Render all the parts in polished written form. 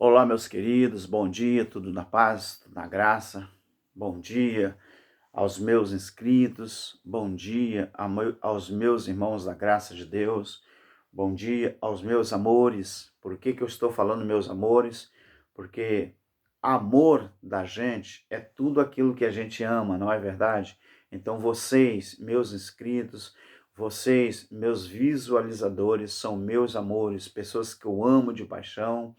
Olá, meus queridos, bom dia, tudo na paz, tudo na graça. Bom dia aos meus inscritos, bom dia aos meus irmãos da graça de Deus, bom dia aos meus amores. Por que eu estou falando meus amores? Porque amor da gente é tudo aquilo que a gente ama, não é verdade? Então vocês, meus inscritos, vocês, meus visualizadores, são meus amores, pessoas que eu amo de paixão,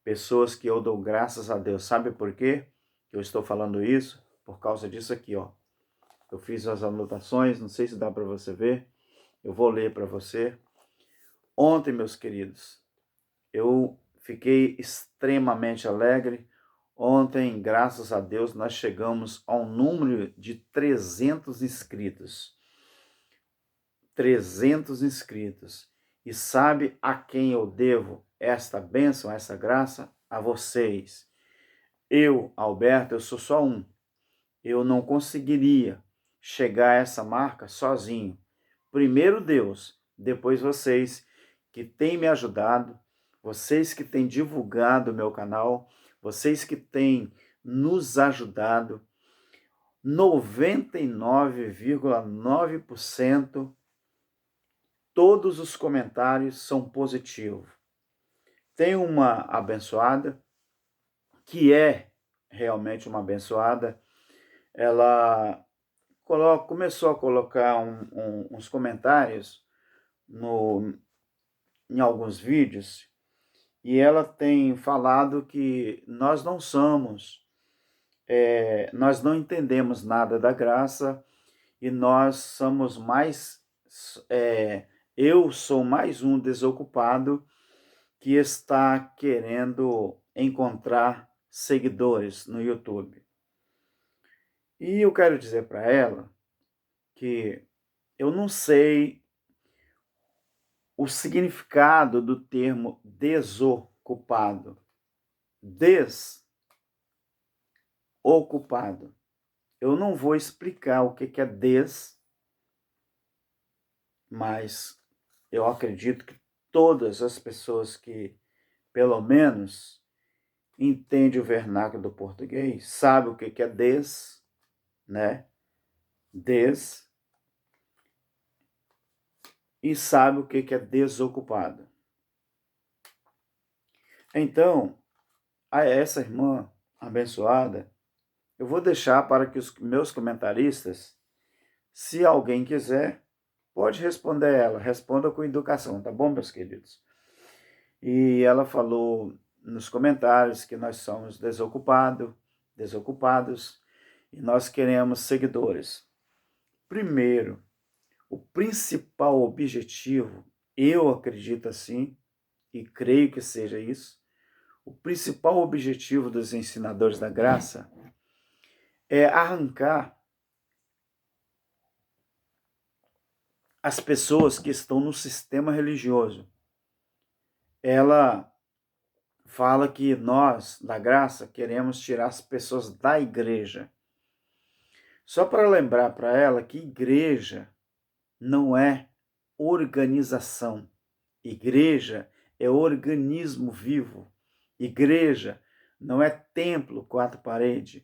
pessoas que eu dou graças a Deus. Sabe por quê que eu estou falando isso? Por causa disso aqui, ó. Eu fiz as anotações, não sei se dá para você ver. Eu vou ler para você. Ontem, meus queridos, eu fiquei extremamente alegre. Ontem, graças a Deus, nós chegamos ao número de 300 inscritos. 300 inscritos. E sabe a quem eu devo esta bênção, essa graça? A vocês. Eu, Alberto, eu sou só um. Eu não conseguiria chegar a essa marca sozinho. Primeiro Deus, depois vocês que têm me ajudado, vocês que têm divulgado o meu canal, vocês que têm nos ajudado. 99,9% todos os comentários são positivos. Tem uma abençoada que é realmente uma abençoada. Ela começou a colocar uns comentários em alguns vídeos, e ela tem falado que nós não somos, nós não entendemos nada da graça, e nós somos mais, eu sou mais um desocupado que está querendo encontrar seguidores no YouTube. E eu quero dizer para ela que eu não sei o significado do termo desocupado. Desocupado. Eu não vou explicar o que é mas eu acredito que todas as pessoas que, pelo menos, entendem o vernáculo do português, sabem o que é né? E sabe o que é desocupado. Então, a essa irmã abençoada, eu vou deixar para que os meus comentaristas, se alguém quiser, pode responder ela, responda com educação, tá bom, meus queridos? E ela falou nos comentários que nós somos desocupados, e nós queremos seguidores. Primeiro, o principal objetivo, eu acredito assim, e creio que seja isso, o principal objetivo dos ensinadores da graça é arrancar as pessoas que estão no sistema religioso. Ela fala que nós, da graça, queremos tirar as pessoas da igreja. Só para lembrar para ela que igreja não é organização. Igreja é organismo vivo. Igreja não é templo, quatro paredes.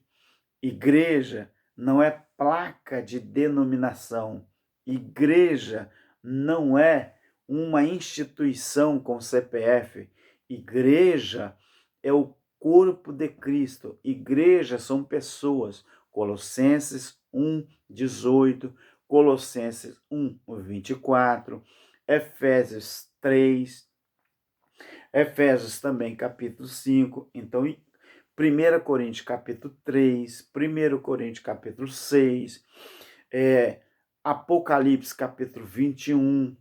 Igreja não é placa de denominação. Igreja não é uma instituição com CPF. Igreja é o corpo de Cristo. Igreja são pessoas. Colossenses 1:18, Colossenses 1:24, Efésios 3, Efésios também capítulo 5. Então, 1 Coríntios capítulo 3, 1 Coríntios capítulo 6, Apocalipse capítulo 21,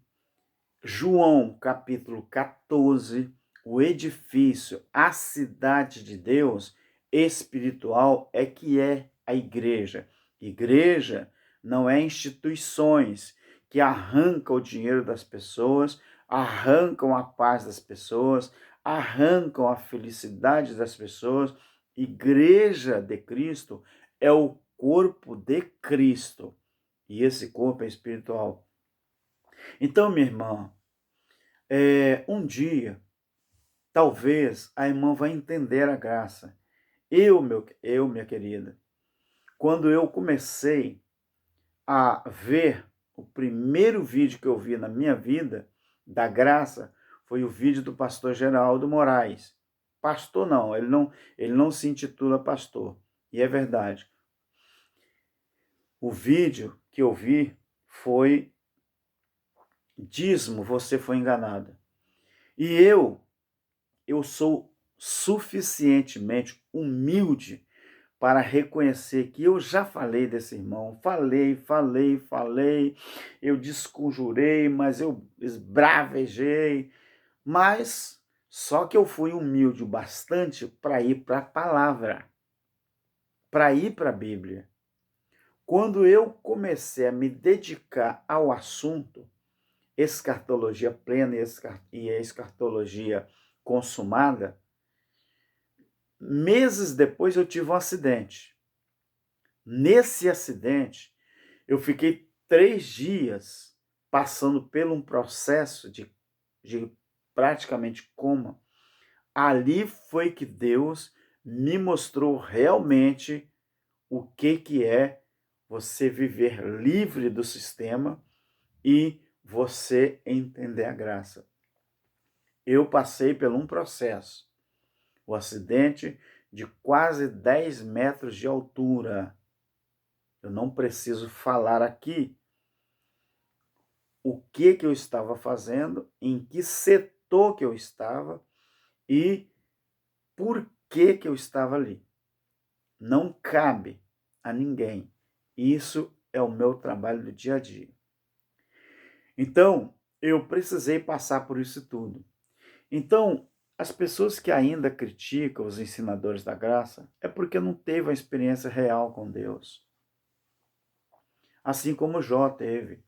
João capítulo 14, o edifício, a cidade de Deus espiritual é que é a igreja. Igreja não é instituições que arrancam o dinheiro das pessoas, arrancam a paz das pessoas, arrancam a felicidade das pessoas. Igreja de Cristo é o corpo de Cristo. E esse corpo é espiritual. Então, minha irmã, um dia, talvez a irmã vai entender a graça. Minha querida, quando eu comecei a ver o primeiro vídeo que eu vi na minha vida da graça foi o vídeo do pastor Geraldo Moraes. Pastor não, ele não se intitula pastor. E é verdade. O vídeo que eu vi foi dízimo, você foi enganada. E eu sou suficientemente humilde para reconhecer que eu já falei desse irmão, falei, eu desconjurei, mas eu esbravejei, mas só que eu fui humilde o bastante para ir para a palavra, para ir para a Bíblia. Quando eu comecei a me dedicar ao assunto, escatologia plena e escatologia consumada, meses depois eu tive um acidente. Nesse acidente, eu fiquei 3 dias passando por um processo de praticamente coma. Ali foi que Deus me mostrou realmente o que é você viver livre do sistema e você entender a graça. Eu passei por um processo, o acidente de quase 10 metros de altura. Eu não preciso falar aqui o que eu estava fazendo, em que setor que eu estava e por que eu estava ali. Não cabe a ninguém. Isso é o meu trabalho do dia a dia. Então, eu precisei passar por isso tudo. Então, as pessoas que ainda criticam os ensinadores da graça é porque não teve a experiência real com Deus. Assim como Jó teve.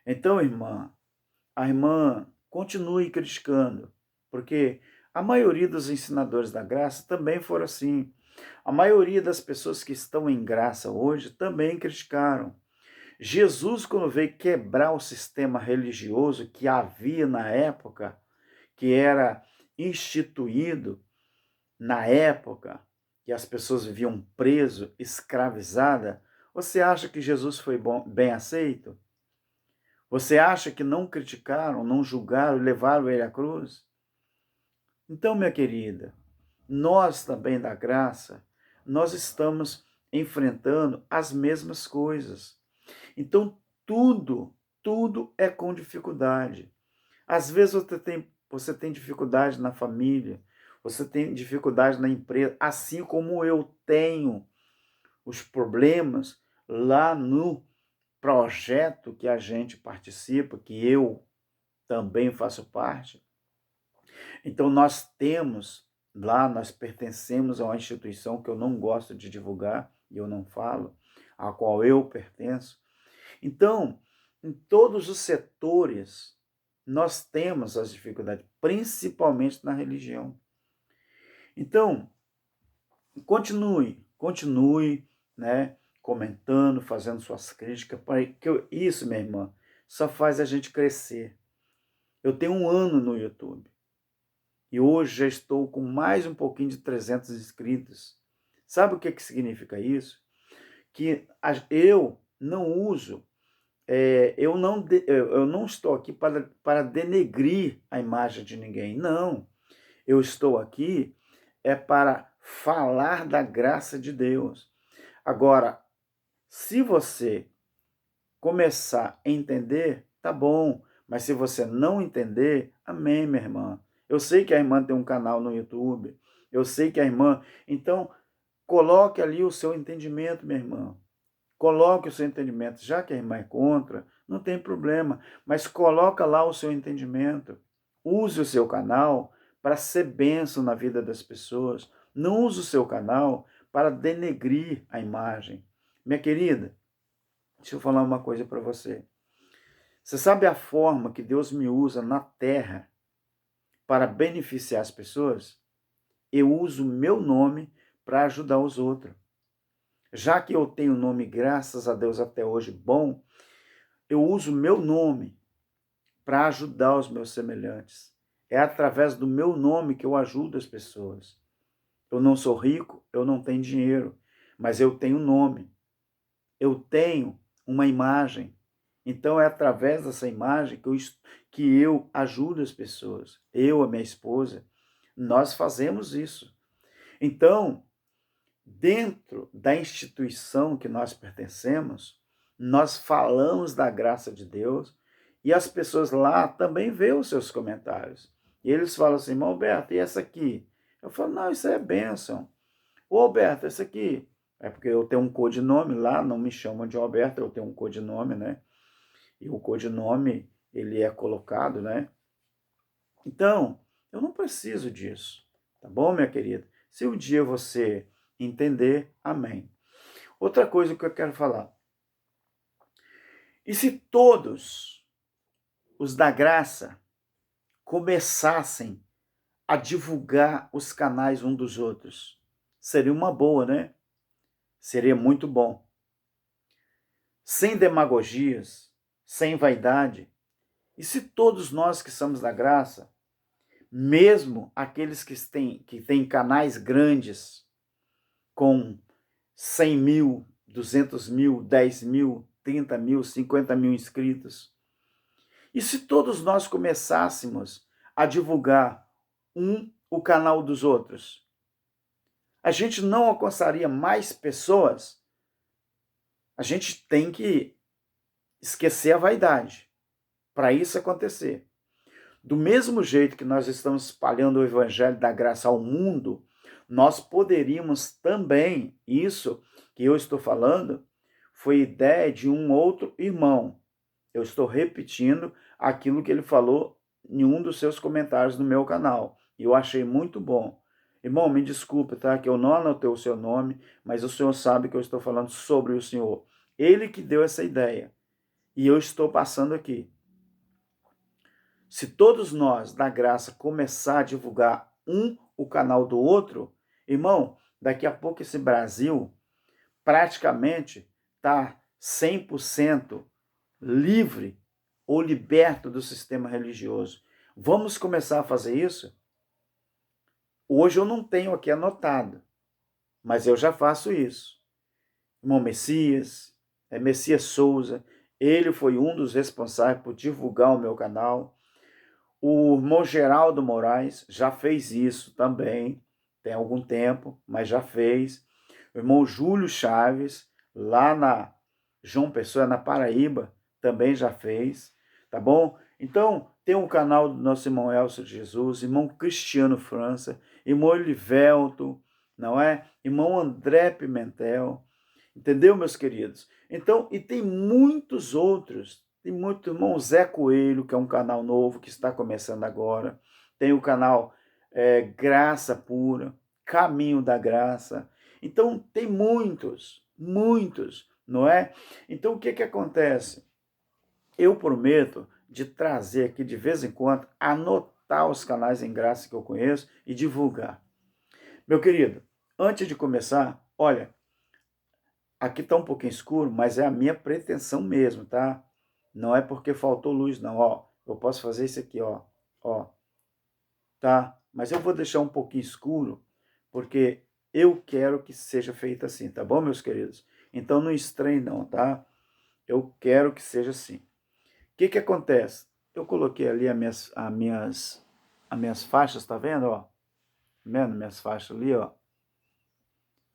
Então, a irmã continue criticando, porque a maioria dos ensinadores da graça também foram assim. A maioria das pessoas que estão em graça hoje também criticaram. Jesus, quando veio quebrar o sistema religioso que havia na época, que era instituído na época, que as pessoas viviam preso, escravizada, você acha que Jesus foi bem aceito? Você acha que não criticaram, não julgaram e levaram ele à cruz? Então, minha querida, nós também da graça, nós estamos enfrentando as mesmas coisas. Então, tudo é com dificuldade. Às vezes você tem dificuldade na família, você tem dificuldade na empresa, assim como eu tenho os problemas lá no projeto que a gente participa, que eu também faço parte. Então nós pertencemos a uma instituição que eu não gosto de divulgar, e eu não falo, a qual eu pertenço. Então, em todos os setores, nós temos as dificuldades, principalmente na religião. Então, continue, né, comentando, fazendo suas críticas, porque isso, minha irmã, só faz a gente crescer. Eu tenho 1 ano no YouTube e hoje já estou com mais um pouquinho de 300 inscritos. Sabe o que significa isso? Que eu não uso, eu não estou aqui para denegrir a imagem de ninguém. Não, eu estou aqui para falar da graça de Deus. Agora, se você começar a entender, tá bom. Mas se você não entender, amém, minha irmã. Eu sei que a irmã tem um canal no YouTube. Eu sei que a irmã... Então, coloque ali o seu entendimento, minha irmã. Coloque o seu entendimento. Já que a irmã é contra, não tem problema. Mas coloca lá o seu entendimento. Use o seu canal para ser bênção na vida das pessoas. Não use o seu canal para denegrir a imagem. Minha querida, deixa eu falar uma coisa para você. Você sabe a forma que Deus me usa na terra para beneficiar as pessoas? Eu uso o meu nome para ajudar os outros. Já que eu tenho nome, graças a Deus, até hoje bom, eu uso o meu nome para ajudar os meus semelhantes. É através do meu nome que eu ajudo as pessoas. Eu não sou rico, eu não tenho dinheiro, mas eu tenho nome. Eu tenho uma imagem. Então é através dessa imagem que eu ajudo as pessoas. Eu, a minha esposa, nós fazemos isso. Então, dentro da instituição que nós pertencemos, nós falamos da graça de Deus e as pessoas lá também veem os seus comentários. E eles falam assim, irmão Alberto, e essa aqui? Eu falo, não, isso é bênção. Ô Alberto, essa aqui? É porque eu tenho um codinome lá, não me chamam de Alberto, eu tenho um codinome, né? E o codinome, ele é colocado, né? Então, eu não preciso disso, tá bom, minha querida? Se um dia você entender, amém. Outra coisa que eu quero falar. E se todos os da graça começassem a divulgar os canais um dos outros? Seria uma boa, né? Seria muito bom. Sem demagogias, sem vaidade. E se todos nós que somos da graça, mesmo aqueles que têm canais grandes, com 100 mil, 200 mil, 10 mil, 30 mil, 50 mil inscritos, e se todos nós começássemos a divulgar o canal dos outros, a gente não alcançaria mais pessoas? A gente tem que esquecer a vaidade para isso acontecer. Do mesmo jeito que nós estamos espalhando o evangelho da graça ao mundo, nós poderíamos também, isso que eu estou falando, foi ideia de um outro irmão. Eu estou repetindo aquilo que ele falou em um dos seus comentários no meu canal. E eu achei muito bom. Irmão, me desculpe, tá? Que eu não anotei o seu nome, mas o senhor sabe que eu estou falando sobre o senhor. Ele que deu essa ideia. E eu estou passando aqui. Se todos nós, da graça, começar a divulgar o canal do outro, irmão, daqui a pouco esse Brasil praticamente está 100% livre ou liberto do sistema religioso. Vamos começar a fazer isso? Hoje eu não tenho aqui anotado, mas eu já faço isso. Irmão Messias Souza, ele foi um dos responsáveis por divulgar o meu canal. O irmão Geraldo Moraes já fez isso também, tem algum tempo, mas já fez. O irmão Júlio Chaves, lá na João Pessoa, na Paraíba, também já fez, tá bom? Então, tem um canal do nosso irmão Elcio de Jesus, irmão Cristiano França, irmão Elivelto, não é? Irmão André Pimentel, entendeu, meus queridos? Então, e tem muitos outros. Tem muito irmão Zé Coelho, que é um canal novo que está começando agora. Tem o canal Graça Pura, Caminho da Graça. Então, tem muitos, não é? Então, o que acontece? Eu prometo de trazer aqui de vez em quando, anotar os canais em graça que eu conheço e divulgar. Meu querido, antes de começar, olha, aqui está um pouquinho escuro, mas é a minha pretensão mesmo, tá? Não é porque faltou luz, não. Ó, eu posso fazer isso aqui, ó. Ó, tá? Mas eu vou deixar um pouquinho escuro, porque eu quero que seja feito assim, tá bom, meus queridos? Então não estranhe não, tá? Eu quero que seja assim. O que acontece? Eu coloquei ali as minhas faixas, tá vendo, ó? Tá vendo minhas faixas ali, ó?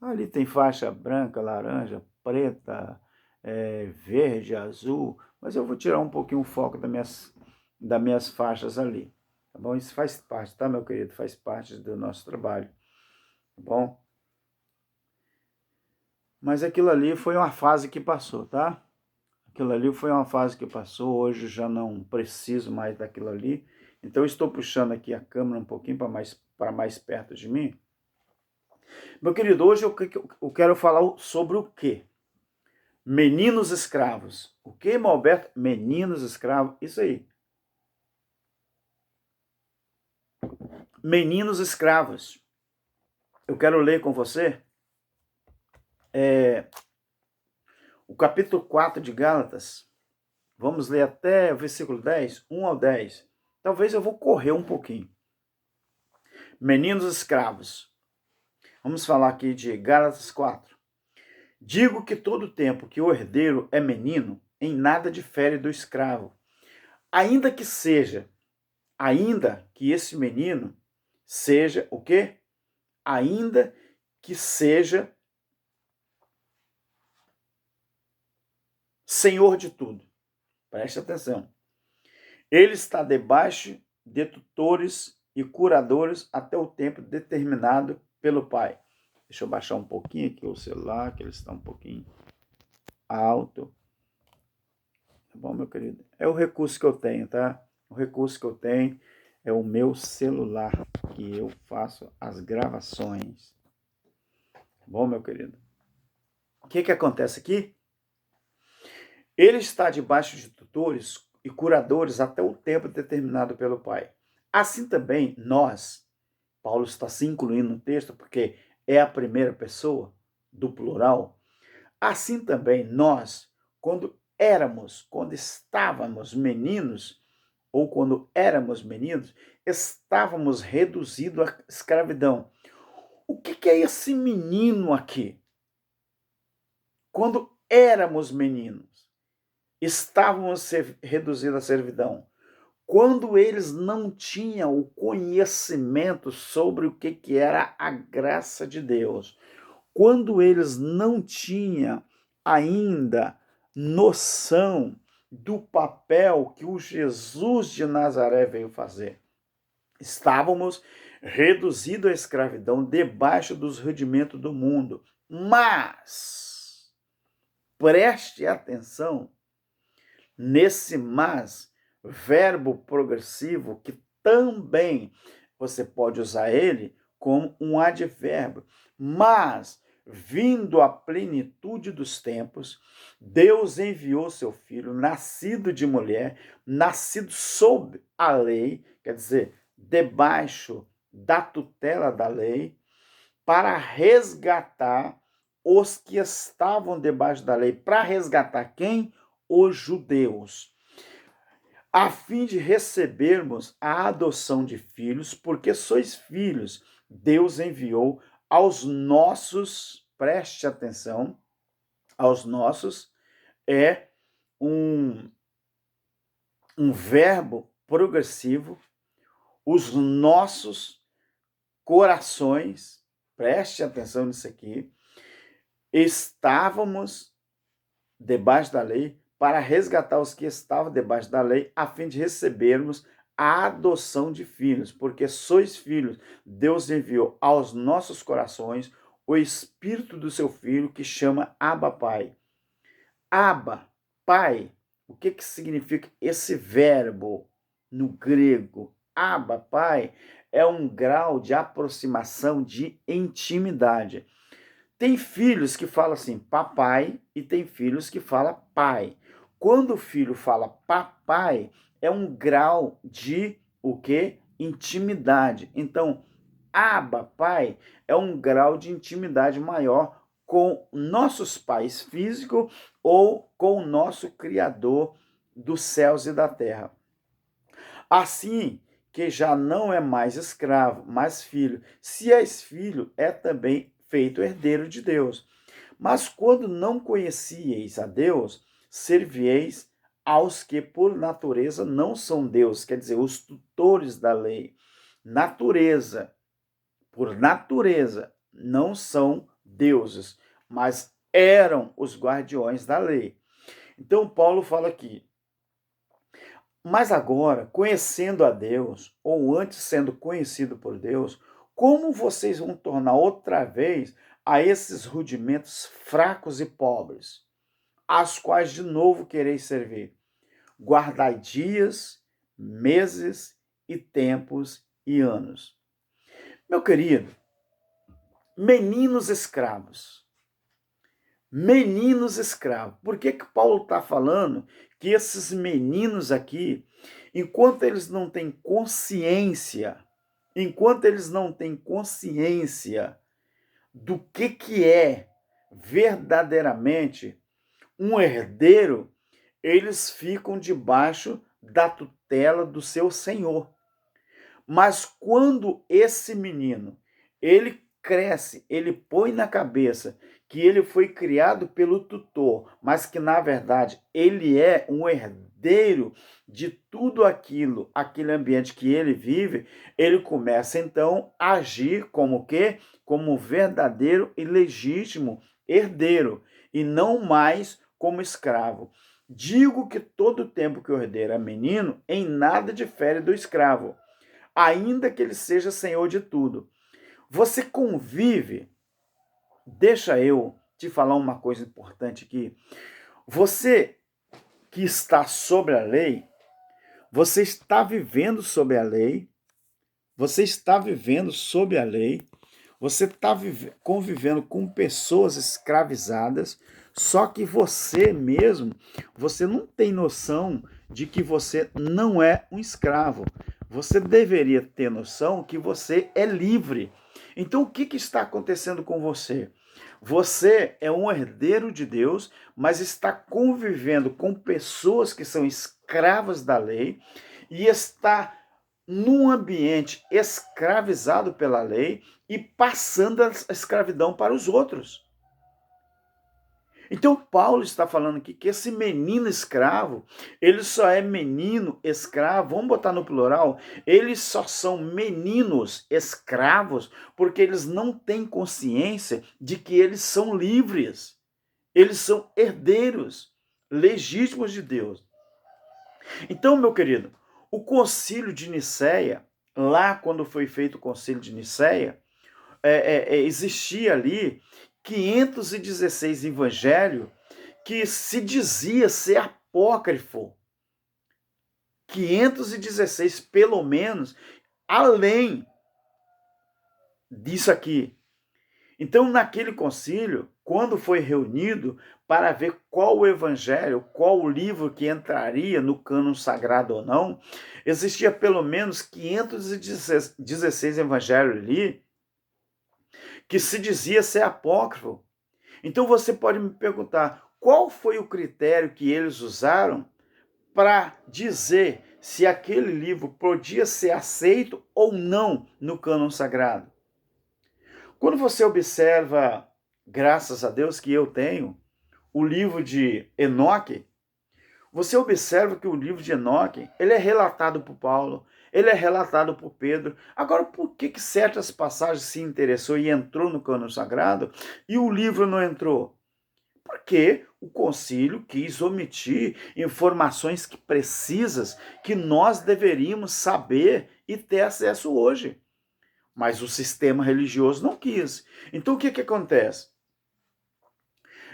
Ali tem faixa branca, laranja, preta, verde, azul, mas eu vou tirar um pouquinho o foco das minhas faixas ali, tá bom? Isso faz parte, tá, meu querido? Faz parte do nosso trabalho, tá bom? Mas aquilo ali foi uma fase que passou, tá? Aquilo ali foi uma fase que passou, hoje já não preciso mais daquilo ali, então eu estou puxando aqui a câmera um pouquinho para mais perto de mim. Meu querido, hoje eu quero falar sobre o quê? Meninos escravos. O que, irmão Alberto? Meninos escravos, isso aí. Meninos escravos. Eu quero ler com você o capítulo 4 de Gálatas. Vamos ler até o versículo 10, 1 ao 10. Talvez eu vou correr um pouquinho. Meninos escravos. Vamos falar aqui de Gálatas 4. Digo que todo tempo que o herdeiro é menino, em nada difere do escravo. Ainda que esse menino seja o quê? Ainda que seja senhor de tudo. Preste atenção. Ele está debaixo de tutores e curadores até o tempo determinado pelo Pai. Deixa eu baixar um pouquinho aqui o celular, que ele está um pouquinho alto. Tá bom, meu querido? É o recurso que eu tenho, tá? O recurso que eu tenho é o meu celular, que eu faço as gravações. Tá bom, meu querido? O que acontece aqui? Ele está debaixo de tutores e curadores até o tempo determinado pelo Pai. Assim também nós, Paulo está se incluindo no texto porque é a primeira pessoa do plural. Assim também nós, quando estávamos meninos, ou quando éramos meninos, estávamos reduzidos à escravidão. O que é esse menino aqui? Quando éramos meninos, estávamos reduzidos à servidão. Quando eles não tinham o conhecimento sobre o que era a graça de Deus, quando eles não tinham ainda noção do papel que o Jesus de Nazaré veio fazer, estávamos reduzidos à escravidão debaixo dos rudimentos do mundo. Mas, preste atenção nesse mas, verbo progressivo, que também você pode usar ele como um advérbio. Mas, vindo a plenitude dos tempos, Deus enviou seu filho, nascido de mulher, nascido sob a lei, quer dizer, debaixo da tutela da lei, para resgatar os que estavam debaixo da lei. Para resgatar quem? Os judeus, a fim de recebermos a adoção de filhos, porque sois filhos. Deus enviou aos nossos, preste atenção, aos nossos, é um verbo progressivo, os nossos corações, preste atenção nisso aqui, estávamos debaixo da lei, para resgatar os que estavam debaixo da lei, a fim de recebermos a adoção de filhos, porque sois filhos. Deus enviou aos nossos corações o Espírito do seu Filho, que chama Abba Pai. Abba, Pai, o que significa esse verbo no grego? Abba, Pai, é um grau de aproximação, de intimidade. Tem filhos que falam assim, papai, e tem filhos que falam pai. Quando o filho fala papai, é um grau de o quê? Intimidade. Então, Abba, pai, é um grau de intimidade maior com nossos pais físicos ou com o nosso Criador dos céus e da terra. Assim que já não é mais escravo, mas filho. Se és filho, é também feito herdeiro de Deus. Mas quando não conhecieis a Deus, servieis aos que por natureza não são Deus, quer dizer, os tutores da lei. Natureza, por natureza, não são deuses, mas eram os guardiões da lei. Então Paulo fala aqui, mas agora, conhecendo a Deus, ou antes sendo conhecido por Deus, como vocês vão tornar outra vez a esses rudimentos fracos e pobres, às quais de novo quereis servir? Guardai dias, meses e tempos e anos. Meu querido, meninos escravos. Meninos escravos. Por que Paulo está falando que esses meninos aqui, enquanto eles não têm consciência do que é verdadeiramente um herdeiro, eles ficam debaixo da tutela do seu senhor. Mas quando esse menino, ele cresce, ele põe na cabeça que ele foi criado pelo tutor, mas que na verdade ele é um herdeiro de tudo aquilo, aquele ambiente que ele vive, ele começa então a agir como o quê? Como verdadeiro e legítimo herdeiro, e não mais como escravo. Digo que todo o tempo que o herdeiro é menino, em nada difere do escravo, ainda que ele seja senhor de tudo. Você convive, deixa eu te falar uma coisa importante aqui. Você que está sobre a lei, você está vivendo sob a lei, você está vivendo sob a lei, você está convivendo com pessoas escravizadas, só que você mesmo, você não tem noção de que você não é um escravo. Você deveria ter noção que você é livre. Então, o que está acontecendo com você? Você é um herdeiro de Deus, mas está convivendo com pessoas que são escravas da lei e está num ambiente escravizado pela lei e passando a escravidão para os outros. Então Paulo está falando aqui que esse menino escravo, ele só é menino escravo, vamos botar no plural, eles só são meninos escravos porque eles não têm consciência de que eles são livres. Eles são herdeiros legítimos de Deus. Então, meu querido, o concílio de Nicéia, lá quando foi feito o concílio de Nicéia, existia ali 516 evangelhos que se dizia ser apócrifo. 516, pelo menos, além disso aqui. Então, naquele concílio, quando foi reunido para ver qual o evangelho, qual o livro que entraria no cânon sagrado ou não, existia pelo menos 516 evangelhos ali que se dizia ser apócrifo. Então você pode me perguntar, qual foi o critério que eles usaram para dizer se aquele livro podia ser aceito ou não no cânon sagrado? Quando você observa, graças a Deus que eu tenho, o livro de Enoque, você observa que o livro de Enoque, ele é relatado por Paulo, ele é relatado por Pedro. Agora, por que certas passagens se interessou e entrou no cânon sagrado e o livro não entrou? Porque o concílio quis omitir informações precisas que nós deveríamos saber e ter acesso hoje. Mas o sistema religioso não quis. Então, o que acontece?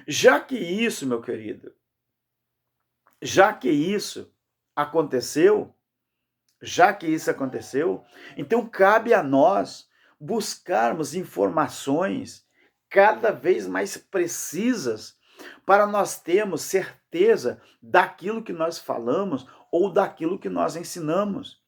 Já que isso, meu querido, já que isso aconteceu, então cabe a nós buscarmos informações cada vez mais precisas para nós termos certeza daquilo que nós falamos ou daquilo que nós ensinamos.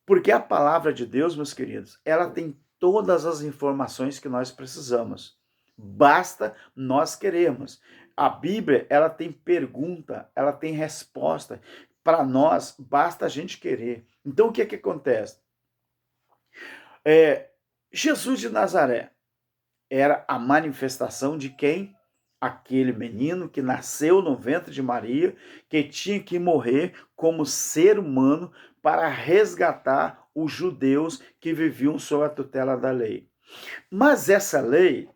Porque a palavra de Deus, meus queridos, ela tem todas as informações que nós precisamos. Basta nós querermos. A Bíblia, ela tem pergunta, ela tem resposta. Para nós, basta a gente querer. Então, o que acontece? Jesus de Nazaré era a manifestação de quem? Aquele menino que nasceu no ventre de Maria, que tinha que morrer como ser humano para resgatar os judeus que viviam sob a tutela da lei. Mas essa lei,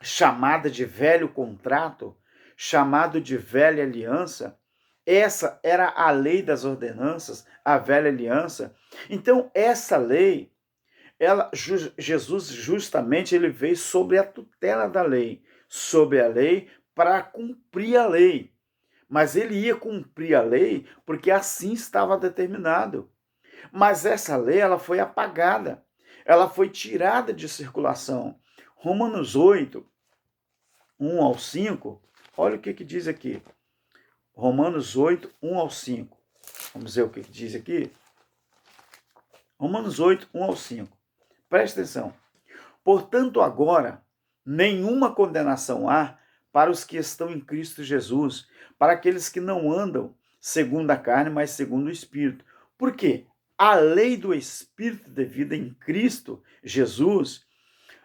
chamada de velho contrato, chamado de velha aliança, essa era a lei das ordenanças, a velha aliança. Então, essa lei, Jesus justamente ele veio sobre a tutela da lei, sobre a lei para cumprir a lei. Mas ele ia cumprir a lei porque assim estava determinado. Mas essa lei ela foi apagada, ela foi tirada de circulação. Romanos 8, 1 ao 5, olha o que diz aqui. Romanos 8, 1 ao 5. Vamos ver o que diz aqui. Romanos 8, 1 ao 5. Presta atenção. Portanto, agora, nenhuma condenação há para os que estão em Cristo Jesus, para aqueles que não andam segundo a carne, mas segundo o Espírito. Por quê? A lei do Espírito de vida em Cristo Jesus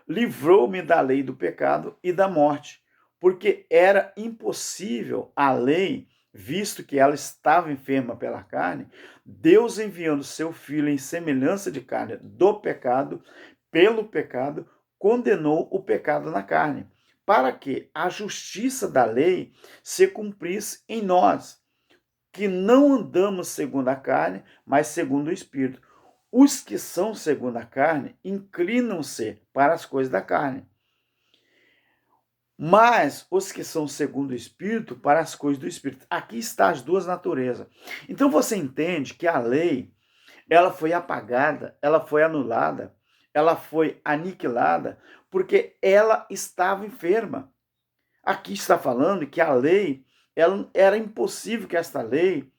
livrou-me da lei do pecado e da morte, porque era impossível a lei, visto que ela estava enferma pela carne, Deus enviando seu Filho em semelhança de carne do pecado, pelo pecado, condenou o pecado na carne, para que a justiça da lei se cumprisse em nós, que não andamos segundo a carne, mas segundo o Espírito. Os que são segundo a carne inclinam-se para as coisas da carne, mas os que são segundo o Espírito para as coisas do Espírito. Aqui está as duas naturezas. Então você entende que a lei, ela foi apagada, ela foi anulada, ela foi aniquilada, porque ela estava enferma. Aqui está falando que a lei, era impossível que esta lei,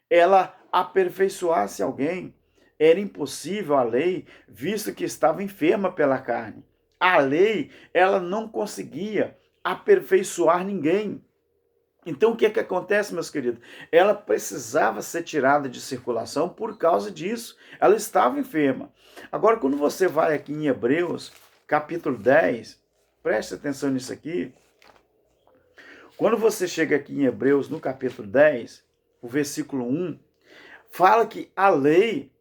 ela aperfeiçoasse alguém. Era impossível a lei, visto que estava enferma pela carne. A lei, ela não conseguia aperfeiçoar ninguém. Então, o que é que acontece, meus queridos? Ela precisava ser tirada de circulação por causa disso. Ela estava enferma. Agora, quando você vai aqui em Hebreus, capítulo 10, preste atenção nisso aqui. Quando você chega aqui em Hebreus, no capítulo 10, o versículo 1, fala que a lei,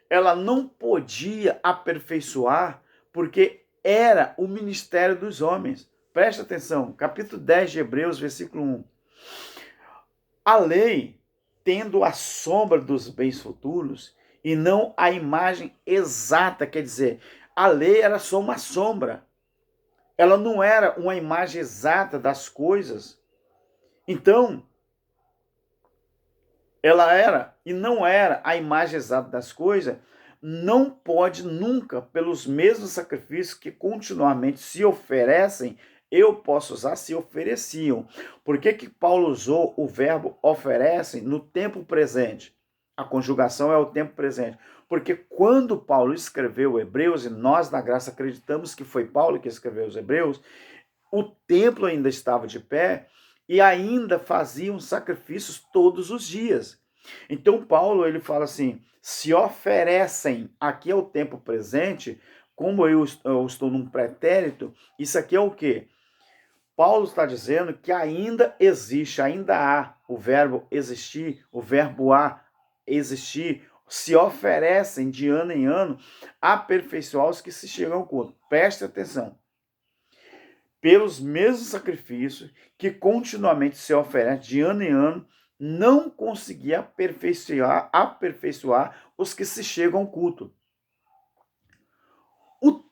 ela não podia aperfeiçoar, porque era o ministério dos homens. Presta atenção, capítulo 10 de Hebreus, versículo 1. A lei, tendo a sombra dos bens futuros, e não a imagem exata, quer dizer, a lei era só uma sombra. Ela não era uma imagem exata das coisas. Então, ela era e não era a imagem exata das coisas, não pode nunca, pelos mesmos sacrifícios que continuamente se oferecem, eu posso usar se ofereciam. Por que que Paulo usou o verbo oferecem no tempo presente? A conjugação é o tempo presente. Porque quando Paulo escreveu Hebreus, e nós na graça acreditamos que foi Paulo que escreveu os Hebreus, o templo ainda estava de pé e ainda faziam sacrifícios todos os dias. Então Paulo, ele fala assim, se oferecem, aqui é o tempo presente, como eu estou num pretérito, isso aqui é o quê? Paulo está dizendo que ainda existe, ainda há o verbo existir, o verbo há, existir, se oferecem de ano em ano a aperfeiçoar os que se chegam ao culto. Preste atenção. Pelos mesmos sacrifícios que continuamente se oferecem de ano em ano, não conseguia aperfeiçoar os que se chegam ao culto.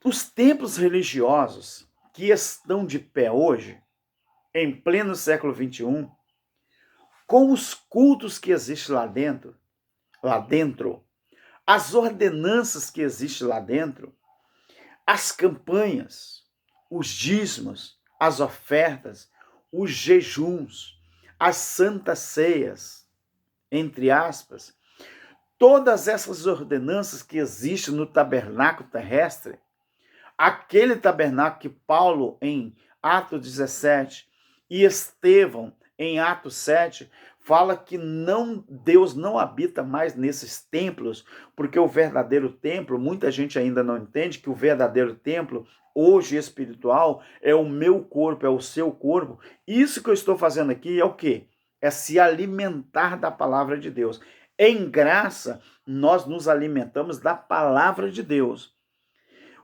Os templos religiosos que estão de pé hoje, em pleno século XXI, com os cultos que existem lá dentro, as ordenanças que existem lá dentro, as campanhas, os dízimos, as ofertas, os jejuns, as santas ceias, entre aspas, todas essas ordenanças que existem no tabernáculo terrestre, aquele tabernáculo que Paulo, em Atos 17, e Estevão, em Atos 7, fala que Deus não habita mais nesses templos, porque o verdadeiro templo, muita gente ainda não entende que o verdadeiro templo, hoje espiritual, é o meu corpo, é o seu corpo. Isso que eu estou fazendo aqui é o quê? É se alimentar da palavra de Deus. Em graça, nós nos alimentamos da palavra de Deus.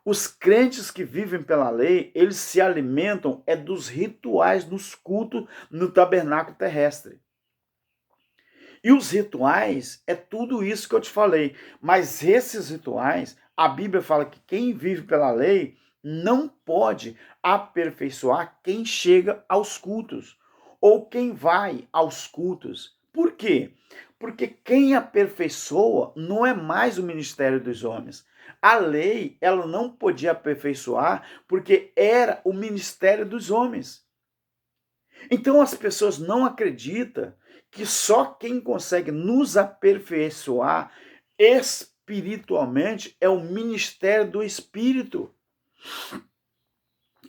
Os crentes que vivem pela lei, eles se alimentam dos rituais nos cultos no tabernáculo terrestre. E os rituais é tudo isso que eu te falei. Mas esses rituais, a Bíblia fala que quem vive pela lei não pode aperfeiçoar quem chega aos cultos ou quem vai aos cultos. Por quê? Porque quem aperfeiçoa não é mais o ministério dos homens. A lei, ela não podia aperfeiçoar porque era o ministério dos homens. Então as pessoas não acreditam que só quem consegue nos aperfeiçoar espiritualmente é o ministério do Espírito.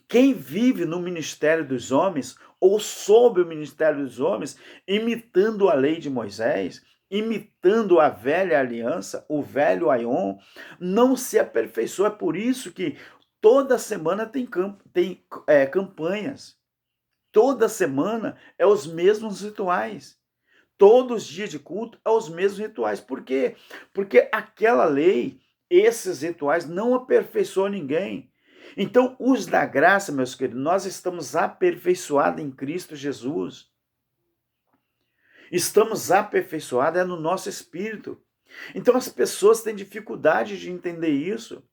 Quem vive no ministério dos homens, ou sob o ministério dos homens, imitando a lei de Moisés, imitando a velha aliança, o velho Aion, não se aperfeiçoa. É por isso que toda semana tem campanhas. Toda semana é os mesmos rituais. Todos os dias de culto é os mesmos rituais. Por quê? Porque aquela lei, esses rituais não aperfeiçoam ninguém. Então, os da graça, meus queridos, nós estamos aperfeiçoados em Cristo Jesus. Estamos aperfeiçoados no nosso espírito. Então, as pessoas têm dificuldade de entender isso.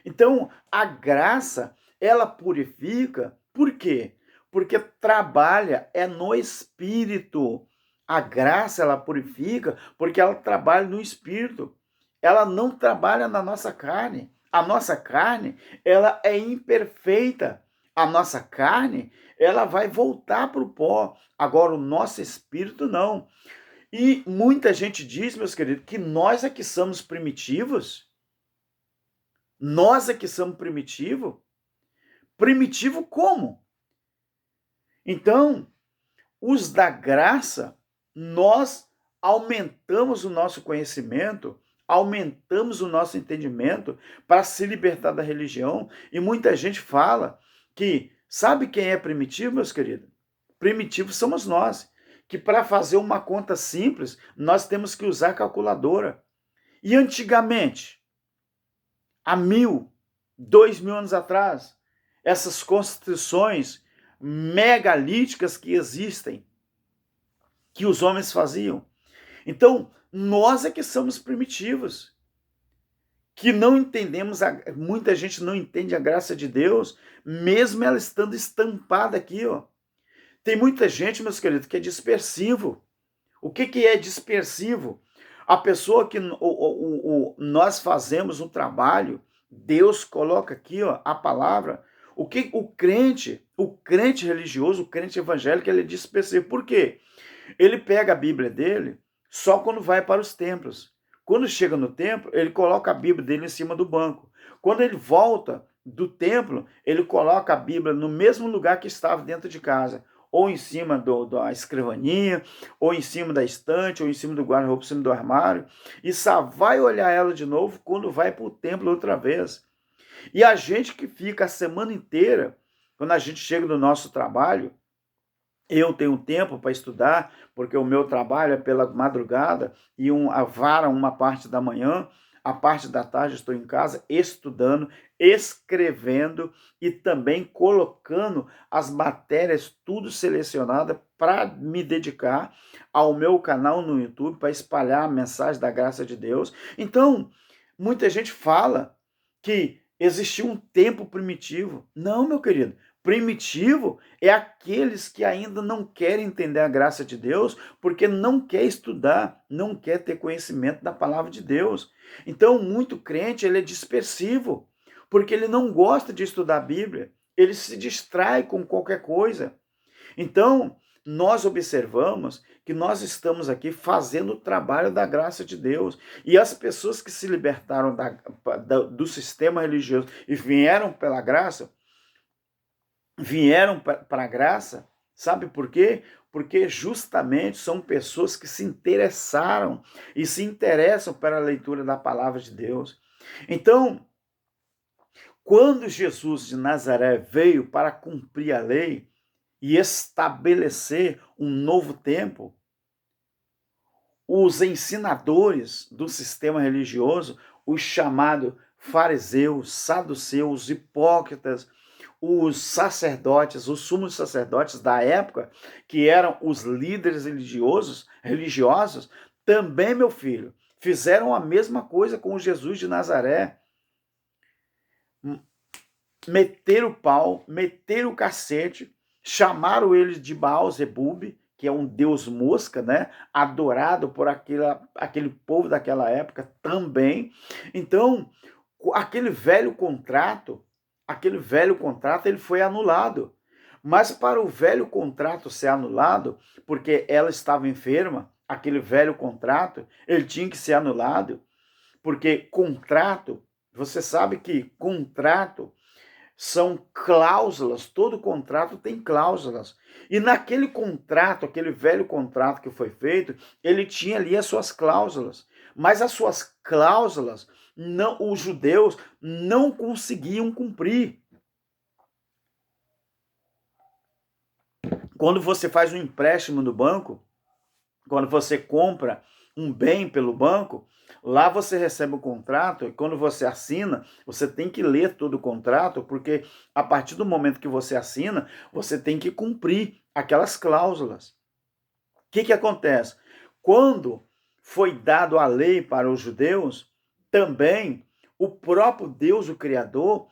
Então, a graça, ela purifica. Por quê? Porque trabalha no espírito. A graça, ela purifica porque ela trabalha no espírito. Ela não trabalha na nossa carne. A nossa carne, ela é imperfeita. A nossa carne, ela vai voltar para o pó. Agora, o nosso espírito, não. E muita gente diz, meus queridos, que nós é que somos primitivos. Nós é que somos primitivos? Primitivo como? Então, os da graça, nós aumentamos o nosso conhecimento, aumentamos o nosso entendimento para se libertar da religião. E muita gente fala que, sabe quem é primitivo, meus queridos? Primitivos somos nós, que para fazer uma conta simples, nós temos que usar calculadora. E antigamente, há 2.000 anos atrás, essas construções megalíticas que existem, que os homens faziam. Então, nós é que somos primitivos, que não entendemos, muita gente não entende a graça de Deus, mesmo ela estando estampada aqui, ó. Tem muita gente, meus queridos, que é dispersivo. O que é dispersivo? A pessoa que nós fazemos um trabalho, Deus coloca aqui, ó, a palavra. O crente religioso, o crente evangélico, ele é dispersivo. Por quê? Ele pega a Bíblia dele só quando vai para os templos. Quando chega no templo, ele coloca a Bíblia dele em cima do banco. Quando ele volta do templo, ele coloca a Bíblia no mesmo lugar que estava dentro de casa, ou em cima da escrivaninha, ou em cima da estante, ou em cima do guarda-roupa, em cima do armário, e só vai olhar ela de novo quando vai para o templo outra vez. E a gente que fica a semana inteira, quando a gente chega no nosso trabalho, eu tenho tempo para estudar, porque o meu trabalho é pela madrugada, e vara uma parte da manhã, a parte da tarde estou em casa estudando, escrevendo e também colocando as matérias tudo selecionadas para me dedicar ao meu canal no YouTube, para espalhar a mensagem da graça de Deus. Então, muita gente fala que existiu um tempo primitivo. Não, meu querido. Primitivo é aqueles que ainda não querem entender a graça de Deus, porque não quer estudar, não quer ter conhecimento da palavra de Deus. Então, muito crente, ele é dispersivo, porque ele não gosta de estudar a Bíblia, ele se distrai com qualquer coisa. Então, nós observamos que nós estamos aqui fazendo o trabalho da graça de Deus. E as pessoas que se libertaram do sistema religioso e vieram pela graça, vieram para a graça, sabe por quê? Porque justamente são pessoas que se interessaram e se interessam pela leitura da palavra de Deus. Então, quando Jesus de Nazaré veio para cumprir a lei e estabelecer um novo tempo, os ensinadores do sistema religioso, os chamados fariseus, saduceus, hipócritas, os sacerdotes, os sumos sacerdotes da época, que eram os líderes religiosos, também, meu filho, fizeram a mesma coisa com Jesus de Nazaré. Meteram o pau, meteram o cacete, chamaram ele de Baal-zebub, que é um deus mosca, né? Adorado por aquele povo daquela época também. Então, aquele velho contrato, ele foi anulado. Mas para o velho contrato ser anulado, porque ela estava enferma, aquele velho contrato, ele tinha que ser anulado, porque contrato, você sabe que contrato São cláusulas, todo contrato tem cláusulas. E naquele contrato, aquele velho contrato que foi feito, ele tinha ali as suas cláusulas. Mas as suas cláusulas, não, os judeus não conseguiam cumprir. Quando você faz um empréstimo no banco, quando você compra um bem pelo banco, lá você recebe o contrato e quando você assina, você tem que ler todo o contrato, porque a partir do momento que você assina, você tem que cumprir aquelas cláusulas. O que acontece? Quando foi dado a lei para os judeus, também o próprio Deus, o Criador,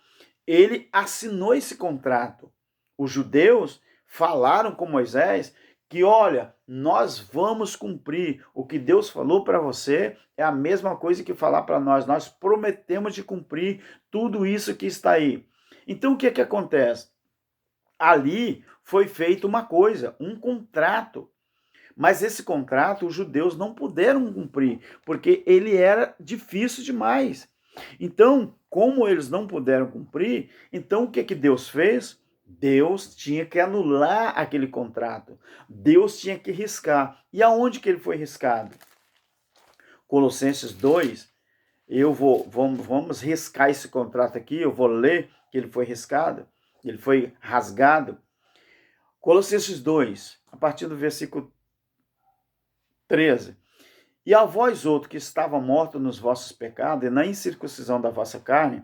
ele assinou esse contrato. Os judeus falaram com Moisés que, olha, nós vamos cumprir o que Deus falou para você, é a mesma coisa que falar para nós. Nós prometemos de cumprir tudo isso que está aí. Então, o que acontece? Ali foi feita uma coisa, um contrato. Mas esse contrato os judeus não puderam cumprir, porque ele era difícil demais. Então, como eles não puderam cumprir, então o que Deus fez? Deus tinha que anular aquele contrato. Deus tinha que riscar. E aonde que ele foi riscado? Colossenses 2, vamos riscar esse contrato aqui, eu vou ler que ele foi riscado, ele foi rasgado. Colossenses 2, a partir do versículo 13. E a vós outros que estavam mortos nos vossos pecados e na incircuncisão da vossa carne,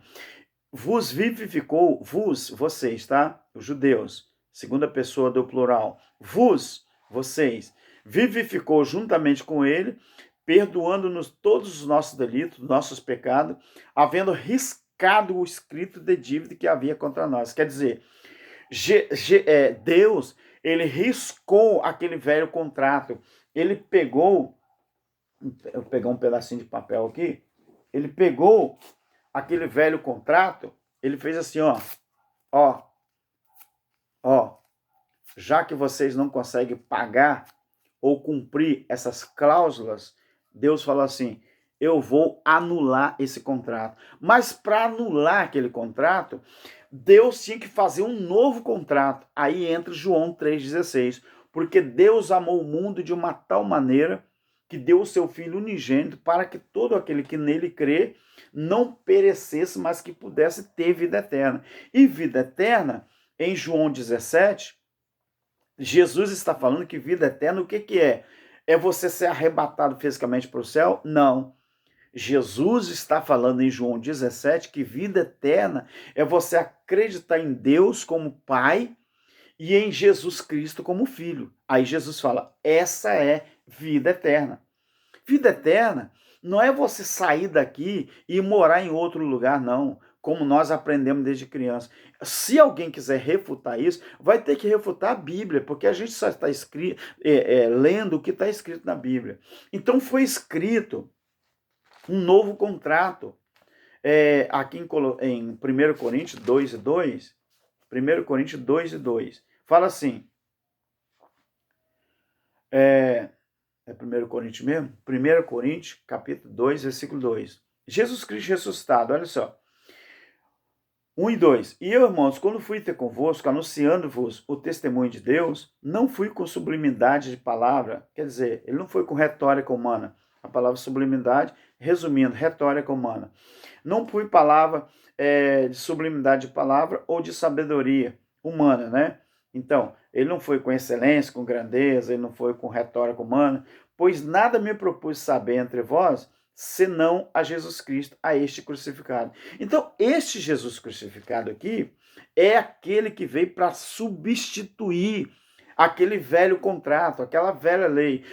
vos vivificou, vocês, tá? Os judeus, segunda pessoa do plural, vocês, vivificou juntamente com ele, perdoando-nos todos os nossos delitos, nossos pecados, havendo riscado o escrito de dívida que havia contra nós. Quer dizer, Deus, ele riscou aquele velho contrato. Ele pegou, eu vou pegar um pedacinho de papel aqui, ele pegou aquele velho contrato, ele fez assim, ó, já que vocês não conseguem pagar ou cumprir essas cláusulas, Deus falou assim, eu vou anular esse contrato. Mas para anular aquele contrato, Deus tinha que fazer um novo contrato. Aí entra João 3,16. Porque Deus amou o mundo de uma tal maneira que deu o seu Filho unigênito para que todo aquele que nele crê não perecesse, mas que pudesse ter vida eterna. E vida eterna, em João 17, Jesus está falando que vida eterna, o que é? É você ser arrebatado fisicamente para o céu? Não. Jesus está falando em João 17 que vida eterna é você acreditar em Deus como Pai e em Jesus Cristo como Filho. Aí Jesus fala, essa é vida eterna. Vida eterna não é você sair daqui e morar em outro lugar, não, como nós aprendemos desde criança. Se alguém quiser refutar isso, vai ter que refutar a Bíblia, porque a gente só está lendo o que está escrito na Bíblia. Então foi escrito um novo contrato, aqui em 1 Coríntios 2:2, 1 Coríntios 2:2, fala assim, é 1 Coríntios mesmo? 1 Coríntios, capítulo 2, versículo 2. Jesus Cristo ressuscitado, olha só. 1 e 2. E eu, irmãos, quando fui ter convosco, anunciando-vos o testemunho de Deus, não fui com sublimidade de palavra, quer dizer, ele não foi com retórica humana. A palavra sublimidade, resumindo, retórica humana. Não fui palavra de sublimidade de palavra ou de sabedoria humana, né? Então, ele não foi com excelência, com grandeza, ele não foi com retórica humana, pois nada me propus saber entre vós, senão a Jesus Cristo, a este crucificado. Então, este Jesus crucificado aqui é aquele que veio para substituir aquele velho contrato, aquela velha lei.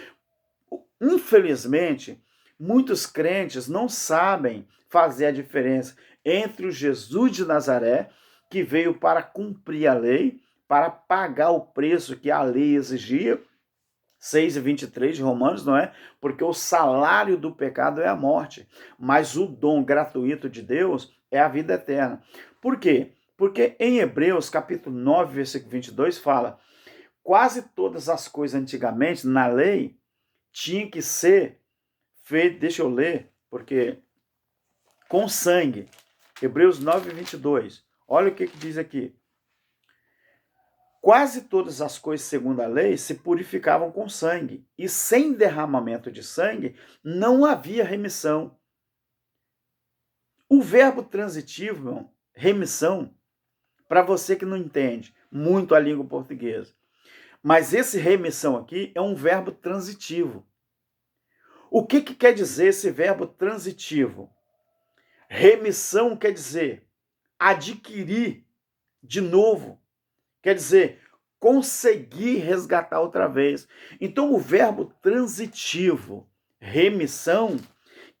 Infelizmente, muitos crentes não sabem fazer a diferença entre o Jesus de Nazaré, que veio para cumprir a lei, para pagar o preço que a lei exigia, 6:23 de Romanos, não é? Porque o salário do pecado é a morte, mas o dom gratuito de Deus é a vida eterna. Por quê? Porque em Hebreus, capítulo 9, versículo 22, fala, quase todas as coisas antigamente, na lei, tinha que ser feito, deixa eu ler, porque com sangue. Hebreus 9:22. Olha o que diz aqui. Quase todas as coisas, segundo a lei, se purificavam com sangue, e sem derramamento de sangue não havia remissão. O verbo transitivo, remissão, para você que não entende muito a língua portuguesa, mas esse remissão aqui é um verbo transitivo. O que quer dizer esse verbo transitivo? Remissão quer dizer adquirir de novo, quer dizer conseguir resgatar outra vez. Então o verbo transitivo, remissão,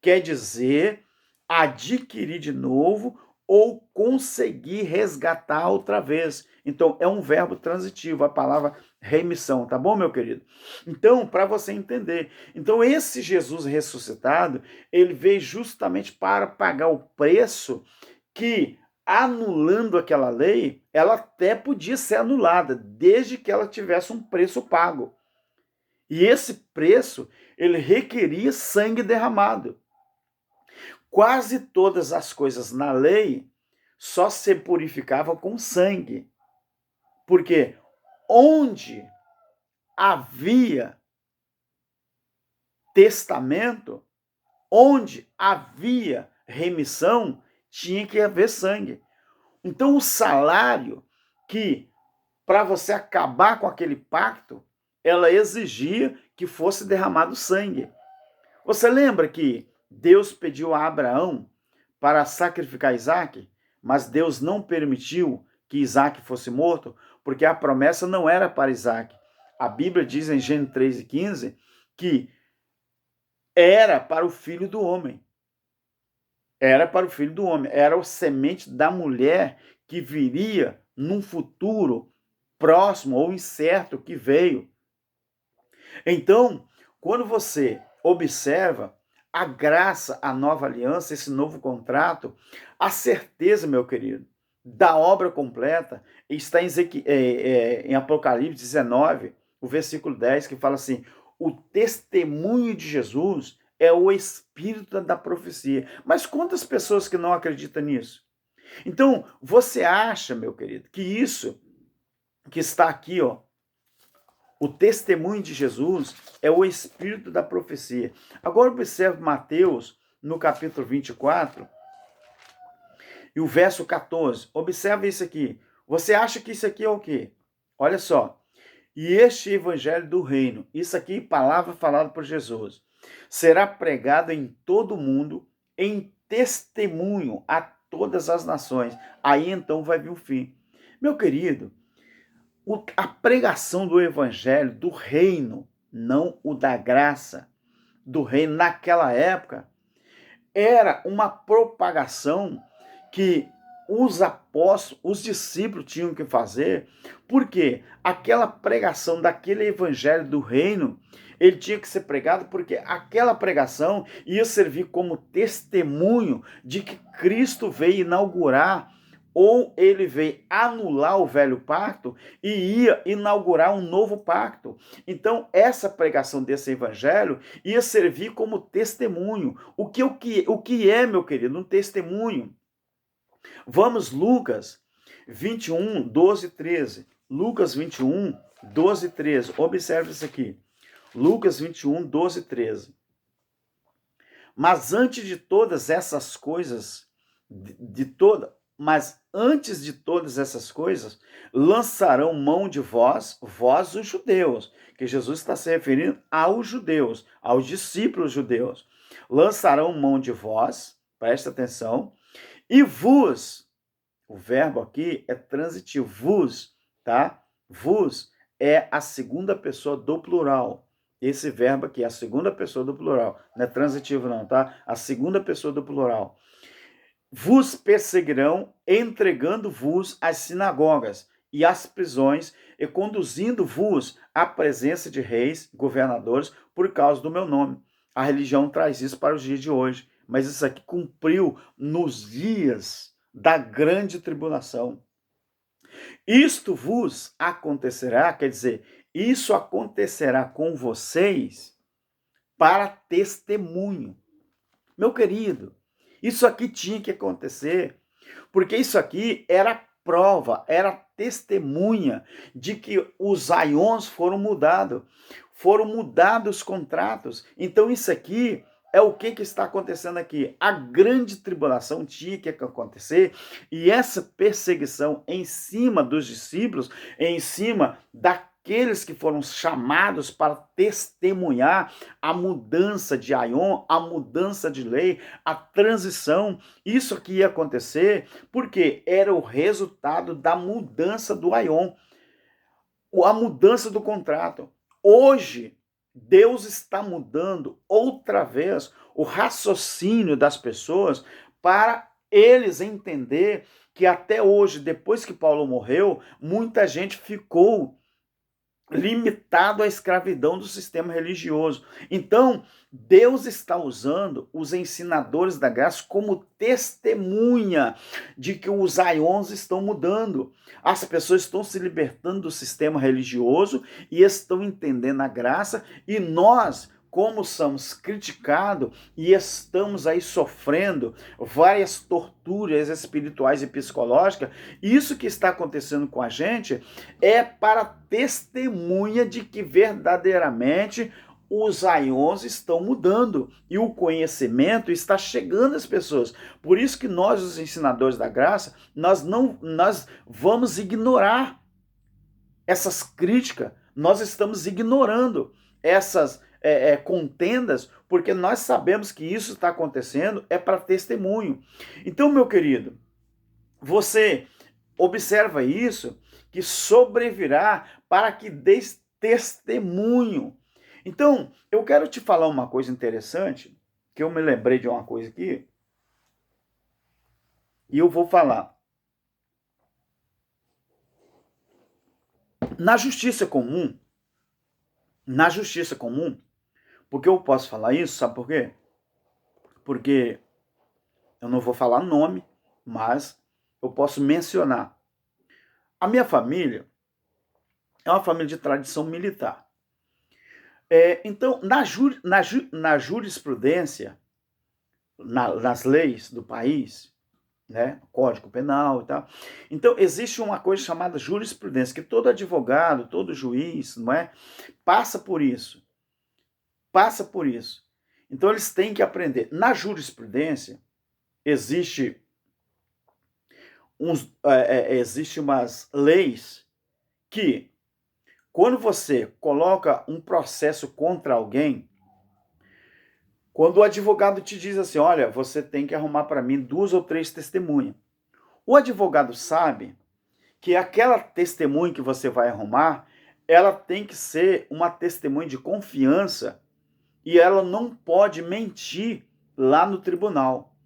quer dizer adquirir de novo ou conseguir resgatar outra vez. Então é um verbo transitivo, a palavra remissão, tá bom, meu querido? Então, para você entender, então esse Jesus ressuscitado, ele veio justamente para pagar o preço que, anulando aquela lei, ela até podia ser anulada, desde que ela tivesse um preço pago. E esse preço, ele requeria sangue derramado. Quase todas as coisas na lei só se purificavam com sangue. Porque onde havia testamento, onde havia remissão, tinha que haver sangue. Então o salário que, para você acabar com aquele pacto, ela exigia que fosse derramado sangue. Você lembra que Deus pediu a Abraão para sacrificar Isaac, mas Deus não permitiu que Isaac fosse morto, porque a promessa não era para Isaac. A Bíblia diz em Gênesis 3:15 que era para o filho do homem. Era para o filho do homem. Era o semente da mulher que viria num futuro próximo ou incerto que veio. Então, quando você observa a graça, a nova aliança, esse novo contrato, a certeza, meu querido, da obra completa está em Apocalipse 19, o versículo 10, que fala assim: o testemunho de Jesus é o espírito da profecia. Mas quantas pessoas que não acreditam nisso? Então, você acha, meu querido, que isso que está aqui, ó, o testemunho de Jesus é o espírito da profecia. Agora observe Mateus, no capítulo 24, e o verso 14. Observe isso aqui. Você acha que isso aqui é o quê? Olha só. E este evangelho do reino, isso aqui, palavra falada por Jesus, será pregado em todo o mundo, em testemunho a todas as nações. Aí então vai vir o fim. Meu querido, a pregação do evangelho, do reino, não o da graça, do reino naquela época, era uma propagação que os apóstolos, os discípulos tinham que fazer, porque aquela pregação daquele evangelho do reino, ele tinha que ser pregado porque aquela pregação ia servir como testemunho de que Cristo veio inaugurar ou ele veio anular o velho pacto e ia inaugurar um novo pacto. Então, essa pregação desse evangelho ia servir como testemunho. O que é, meu querido, um testemunho? Vamos, Lucas 21, 12, 13. Lucas 21, 12, 13. Observe isso aqui. Lucas 21, 12, 13. Mas antes de todas essas coisas, mas antes de todas essas coisas, lançarão mão de vós, vós os judeus, que Jesus está se referindo aos judeus, aos discípulos judeus. Lançarão mão de vós, presta atenção, e vos, o verbo aqui é transitivo, vos, tá? Vos é a segunda pessoa do plural. Esse verbo aqui é a segunda pessoa do plural. Não é transitivo não, tá? A segunda pessoa do plural. Vos perseguirão, entregando-vos às sinagogas e às prisões, e conduzindo-vos à presença de reis, governadores, por causa do meu nome. A religião traz isso para os dias de hoje, mas isso aqui cumpriu nos dias da grande tribulação. Isto vos acontecerá, quer dizer, isso acontecerá com vocês para testemunho. Meu querido, isso aqui tinha que acontecer, Porque isso aqui era prova, era testemunha de que os aions foram mudados os contratos. Então isso aqui é o que está acontecendo aqui. A grande tribulação tinha que acontecer, e essa perseguição em cima dos discípulos, em cima daqueles que foram chamados para testemunhar a mudança de aion, a mudança de lei, a transição, isso aqui ia acontecer porque era o resultado da mudança do aion, a mudança do contrato. Hoje, Deus está mudando outra vez o raciocínio das pessoas para eles entender que até hoje, depois que Paulo morreu, muita gente ficou limitado à escravidão do sistema religioso. Então, Deus está usando os ensinadores da graça como testemunha de que os aions estão mudando. As pessoas estão se libertando do sistema religioso e estão entendendo a graça, e nós, como somos criticados e estamos aí sofrendo várias torturas espirituais e psicológicas, isso que está acontecendo com a gente é para testemunha de que verdadeiramente os aions estão mudando e o conhecimento está chegando às pessoas. Por isso que nós, os ensinadores da graça, nós vamos ignorar essas críticas, nós estamos ignorando essas contendas, porque nós sabemos que isso está acontecendo é para testemunho. Então, meu querido, você observa isso, que sobrevirá para que dês testemunho. Então, eu quero te falar uma coisa interessante, que eu me lembrei de uma coisa aqui, e eu vou falar. Na justiça comum, porque eu posso falar isso, sabe por quê? Porque eu não vou falar nome, mas eu posso mencionar. A minha família é uma família de tradição militar. Então, na jurisprudência, nas leis do país, né, Código Penal e tal, então existe uma coisa chamada jurisprudência, que todo advogado, todo juiz, não é, passa por isso. Então eles têm que aprender. Na jurisprudência existe umas leis que, quando você coloca um processo contra alguém, quando o advogado te diz assim, olha, você tem que arrumar para mim 2 ou 3 testemunhas, o advogado sabe que aquela testemunha que você vai arrumar, ela tem que ser uma testemunha de confiança, e ela não pode mentir lá no tribunal.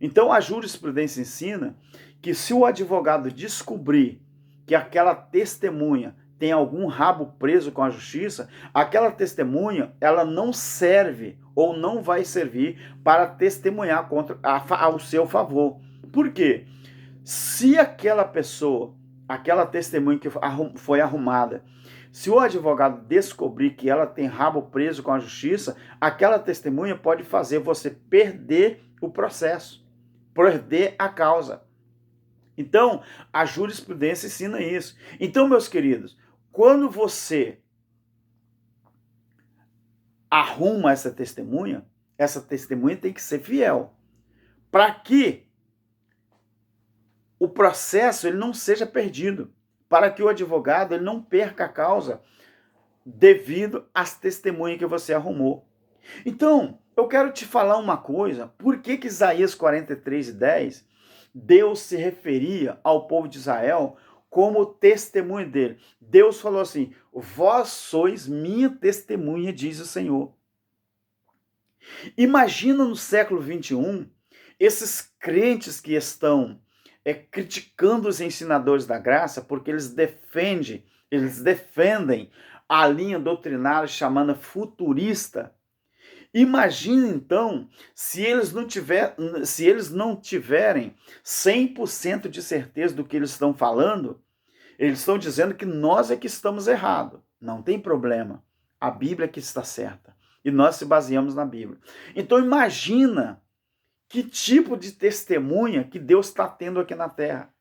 Então a jurisprudência ensina que se o advogado descobrir que aquela testemunha tem algum rabo preso com a justiça, aquela testemunha ela não serve ou não vai servir para testemunhar ao seu favor. Por quê? Se aquela pessoa, aquela testemunha que foi arrumada, se o advogado descobrir que ela tem rabo preso com a justiça, aquela testemunha pode fazer você perder o processo, perder a causa. Então, a jurisprudência ensina isso. Então, meus queridos, quando você arruma essa testemunha tem que ser fiel, para que o processo ele não seja perdido, para que o advogado ele não perca a causa devido às testemunhas que você arrumou. Então, eu quero te falar uma coisa. Por que Isaías 43:10, Deus se referia ao povo de Israel como testemunho dele? Deus falou assim, vós sois minha testemunha, diz o Senhor. Imagina no século 21, esses crentes que estão criticando os ensinadores da graça, porque eles defendem a linha doutrinária chamada futurista. Imagina então se eles não tiverem 100% de certeza do que eles estão falando. Eles estão dizendo que nós é que estamos errados. Não tem problema. A Bíblia é que está certa. E nós se baseamos na Bíblia. Então imagina que tipo de testemunha que Deus está tendo aqui na terra.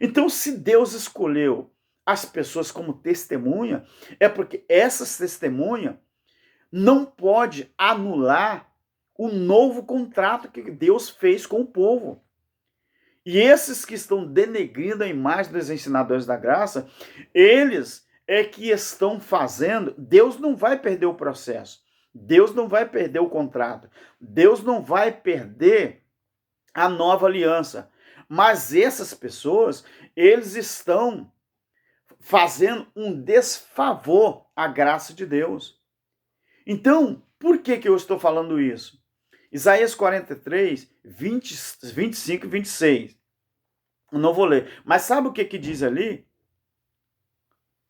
Então, se Deus escolheu as pessoas como testemunha, é porque essas testemunhas não pode anular o novo contrato que Deus fez com o povo. E esses que estão denegrindo a imagem dos ensinadores da graça, eles é que estão fazendo. Deus não vai perder o processo. Deus não vai perder o contrato. Deus não vai perder a nova aliança. Mas essas pessoas, eles estão fazendo um desfavor à graça de Deus. Então, por que eu estou falando isso? Isaías 43, 25 e 26. Eu não vou ler. Mas sabe o que diz ali?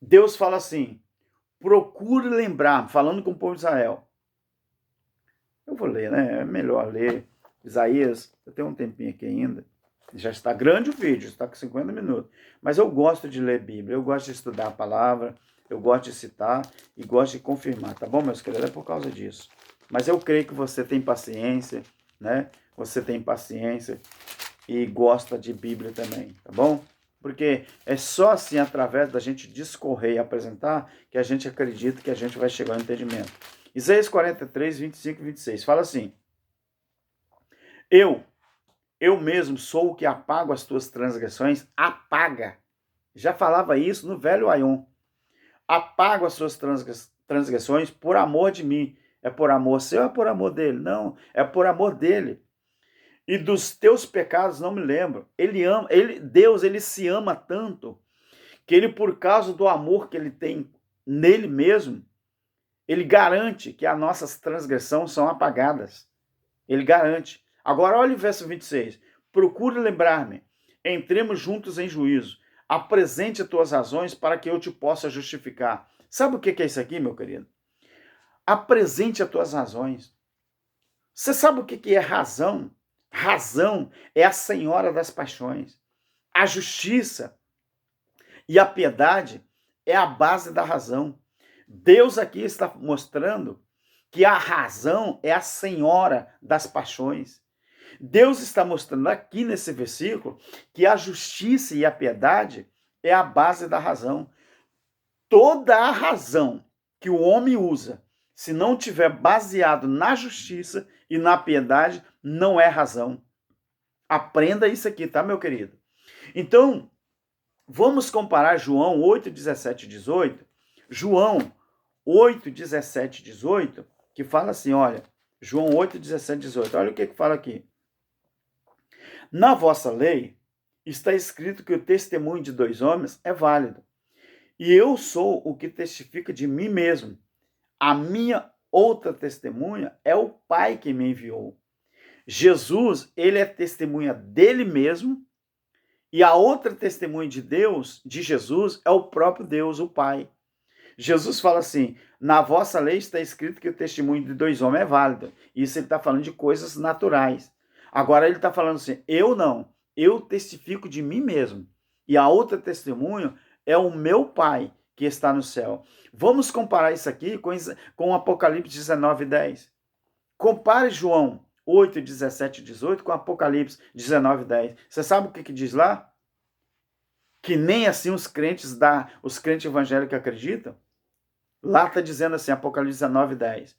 Deus fala assim, procure lembrar, falando com o povo de Israel. Eu vou ler, né? É melhor ler. Isaías, eu tenho um tempinho aqui ainda. Já está grande o vídeo, está com 50 minutos. Mas eu gosto de ler Bíblia, eu gosto de estudar a palavra, eu gosto de citar e gosto de confirmar, tá bom, meus queridos? É por causa disso. Mas eu creio que você tem paciência, né? Você tem paciência e gosta de Bíblia também, tá bom? Porque é só assim, através da gente discorrer e apresentar, que a gente acredita que a gente vai chegar ao entendimento. Isaías 43, 25 e 26, fala assim, eu mesmo sou o que apago as tuas transgressões, apaga. Já falava isso no velho Aion. Apago as suas transgressões por amor de mim. É por amor seu ou é por amor dele? Não, é por amor dele. E dos teus pecados não me lembro. Deus, ele se ama tanto, que ele, por causa do amor que ele tem nele mesmo, ele garante que as nossas transgressões são apagadas. Ele garante. Agora, olha o verso 26. Procure lembrar-me. Entremos juntos em juízo. Apresente as tuas razões para que eu te possa justificar. Sabe o que é isso aqui, meu querido? Apresente as tuas razões. Você sabe o que é razão? Razão é a senhora das paixões. A justiça e a piedade é a base da razão. Deus aqui está mostrando que a razão é a senhora das paixões. Deus está mostrando aqui nesse versículo que a justiça e a piedade é a base da razão. Toda a razão que o homem usa, se não tiver baseado na justiça e na piedade, não é razão. Aprenda isso aqui, tá, meu querido? Então, vamos comparar João 8, 17 e 18. João 8, 17 e 18, que fala assim, olha, João 8, 17 e 18, olha o que fala aqui. Na vossa lei está escrito que o testemunho de dois homens é válido. E eu sou o que testifica de mim mesmo. A minha outra testemunha é o Pai que me enviou. Jesus, ele é testemunha dele mesmo, e a outra testemunha de Deus, de Jesus, é o próprio Deus, o Pai. Jesus fala assim, na vossa lei está escrito que o testemunho de dois homens é válido. Isso ele está falando de coisas naturais. Agora ele está falando assim, eu não, eu testifico de mim mesmo. E a outra testemunha é o meu Pai que está no céu. Vamos comparar isso aqui com Apocalipse 19, 10. Compare João 8, 17 e 18 com Apocalipse 19, 10. Você sabe o que diz lá? Que nem assim os crentes evangélicos acreditam. Lá está dizendo assim, Apocalipse 19, 10.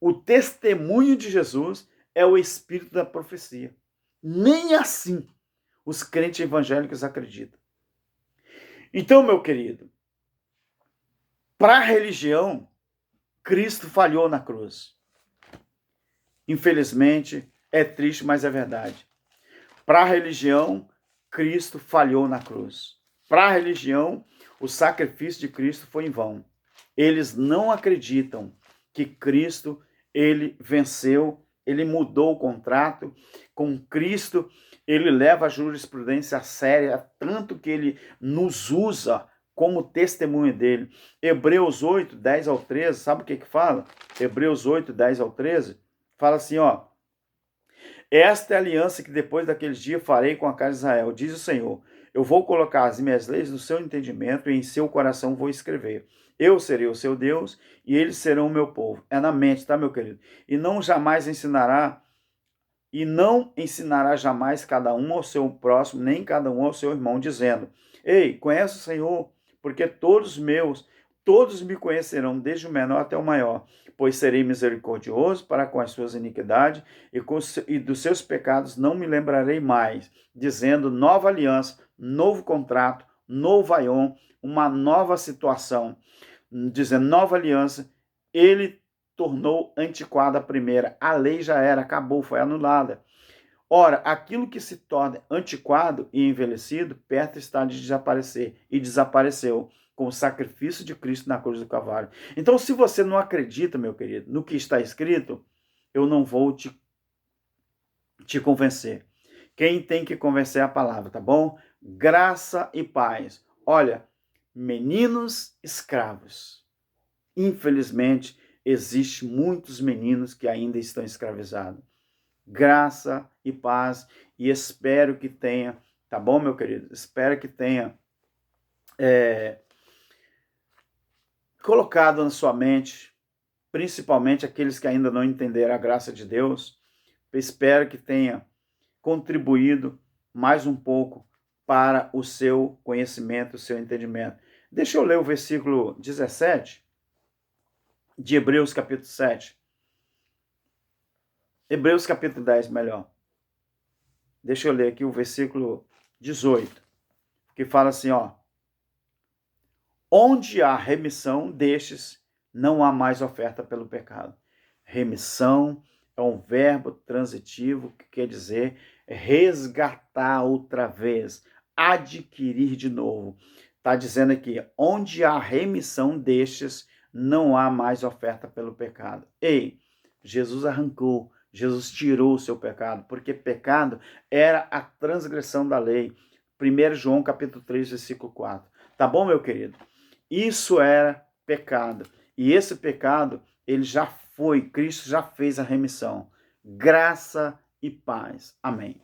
O testemunho de Jesus é o espírito da profecia. Nem assim os crentes evangélicos acreditam. Então, meu querido, para a religião, Cristo falhou na cruz. Infelizmente, é triste, mas é verdade. Para a religião, Cristo falhou na cruz. Para a religião, o sacrifício de Cristo foi em vão. Eles não acreditam que Cristo, ele venceu, ele mudou o contrato. Com Cristo, ele leva a jurisprudência a séria, tanto que ele nos usa como testemunho dele. Hebreus 8, 10 ao 13, sabe o que fala? Hebreus 8, 10 ao 13, fala assim, ó. Esta é a aliança que depois daqueles dias farei com a casa de Israel, diz o Senhor. Eu vou colocar as minhas leis no seu entendimento e em seu coração vou escrever. Eu serei o seu Deus e eles serão o meu povo. É na mente, tá, meu querido? E não ensinará jamais cada um ao seu próximo, nem cada um ao seu irmão, dizendo: Ei, conhece o Senhor, porque todos me conhecerão, desde o menor até o maior, pois serei misericordioso para com as suas iniquidades e dos seus pecados não me lembrarei mais, dizendo: nova aliança, novo contrato, novo aion, uma nova situação, dizendo nova aliança, ele tornou antiquada a primeira. A lei já era, acabou, foi anulada. Ora, aquilo que se torna antiquado e envelhecido, perto está de desaparecer. E desapareceu com o sacrifício de Cristo na cruz do Calvário. Então, se você não acredita, meu querido, no que está escrito, eu não vou te convencer. Quem tem que convencer é a palavra, tá bom? Graça e paz. Olha, meninos escravos. Infelizmente, existem muitos meninos que ainda estão escravizados. Graça e paz, e espero que tenha, tá bom, meu querido? Espero que tenha colocado na sua mente, principalmente aqueles que ainda não entenderam a graça de Deus, espero que tenha contribuído mais um pouco para o seu conhecimento, o seu entendimento. Deixa eu ler o versículo 17 de Hebreus capítulo 7. Hebreus capítulo 10, melhor. Deixa eu ler aqui o versículo 18, que fala assim, ó. Onde há remissão destes, não há mais oferta pelo pecado. Remissão é um verbo transitivo que quer dizer resgatar outra vez, adquirir de novo. Está dizendo aqui, onde há remissão destes, não há mais oferta pelo pecado. Ei, Jesus arrancou, Jesus tirou o seu pecado, porque pecado era a transgressão da lei. 1 João capítulo 3, versículo 4. Tá bom, meu querido? Isso era pecado. E esse pecado, ele já foi, Cristo já fez a remissão. Graça e paz. Amém.